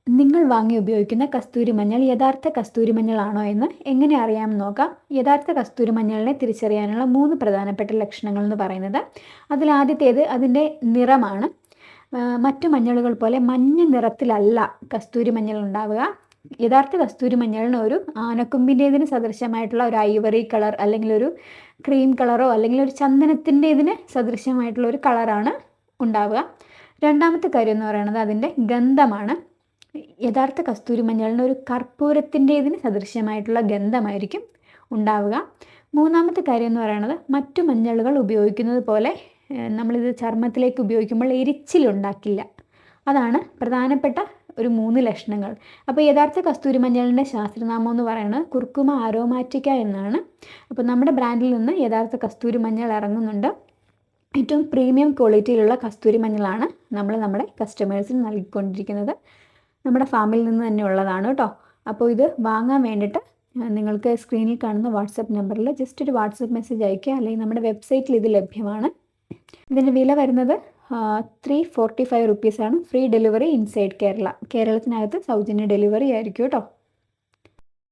നിങ്ങൾ വാങ്ങി ഉപയോഗിക്കുന്ന കസ്തൂരി മഞ്ഞൾ യഥാർത്ഥ കസ്തൂരി മഞ്ഞളാണോ എന്ന് എങ്ങനെ അറിയാമെന്ന് നോക്കാം. യഥാർത്ഥ കസ്തൂരി മഞ്ഞളിനെ തിരിച്ചറിയാനുള്ള 3 പ്രധാനപ്പെട്ട ലക്ഷണങ്ങൾ എന്ന് പറയുന്നത്, അതിലാദ്യത്തേത് അതിൻ്റെ നിറമാണ്. മറ്റു മഞ്ഞളുകൾ പോലെ മഞ്ഞ നിറത്തിലല്ല കസ്തൂരി മഞ്ഞൾ ഉണ്ടാവുക. യഥാർത്ഥ കസ്തൂരി മഞ്ഞളിന് ഒരു ആനക്കൊമ്പിൻ്റേതിന് സദൃശമായിട്ടുള്ള ഒരു ഐവറി കളർ, അല്ലെങ്കിൽ ഒരു ക്രീം കളറോ അല്ലെങ്കിൽ ഒരു ചന്ദനത്തിൻ്റേതിന് സദൃശമായിട്ടുള്ള ഒരു കളറാണ് ഉണ്ടാവുക. രണ്ടാമത്തെ കാര്യം എന്ന് പറയുന്നത് അതിൻ്റെ ഗന്ധമാണ്. യഥാർത്ഥ കസ്തൂരി മഞ്ഞളിന് ഒരു കർപ്പൂരത്തിൻ്റേതിന് സദൃശ്യമായിട്ടുള്ള ഗന്ധമായിരിക്കും ഉണ്ടാവുക. മൂന്നാമത്തെ കാര്യം എന്ന് പറയുന്നത് മറ്റു മഞ്ഞളുകൾ ഉപയോഗിക്കുന്നത് പോലെ നമ്മളിത് ചർമ്മത്തിലേക്ക് ഉപയോഗിക്കുമ്പോൾ എരിച്ചിലുണ്ടാക്കില്ല. അതാണ് പ്രധാനപ്പെട്ട ഒരു 3 ലക്ഷണങ്ങൾ. അപ്പോൾ യഥാർത്ഥ കസ്തൂരി മഞ്ഞളിൻ്റെ ശാസ്ത്രനാമം എന്ന് പറയുന്നത് കുർക്കുമ അരോമാറ്റിക്ക എന്നാണ്. അപ്പോൾ നമ്മുടെ ബ്രാൻഡിൽ നിന്ന് യഥാർത്ഥ കസ്തൂരി മഞ്ഞൾ ഇറങ്ങുന്നുണ്ട്. ഏറ്റവും പ്രീമിയം ക്വാളിറ്റിയിലുള്ള കസ്തൂരി മഞ്ഞളാണ് നമ്മൾ നമ്മുടെ കസ്റ്റമേഴ്സിന് നൽകിക്കൊണ്ടിരിക്കുന്നത്. നമ്മുടെ ഫാമിൽ നിന്ന് തന്നെ ഉള്ളതാണ് കേട്ടോ. അപ്പോൾ ഇത് വാങ്ങാൻ വേണ്ടിയിട്ട് നിങ്ങൾക്ക് സ്ക്രീനിൽ കാണുന്ന വാട്സപ്പ് നമ്പറിൽ ജസ്റ്റ് ഒരു വാട്സപ്പ് മെസ്സേജ് അയയ്ക്കുക, അല്ലെങ്കിൽ നമ്മുടെ വെബ്സൈറ്റിൽ ഇത് ലഭ്യമാണ്. ഇതിൻ്റെ വില വരുന്നത് 345 റുപ്പീസാണ്. Free delivery inside Kerala. കേരളത്തിനകത്ത് സൗജന്യ ഡെലിവറി ആയിരിക്കും കേട്ടോ.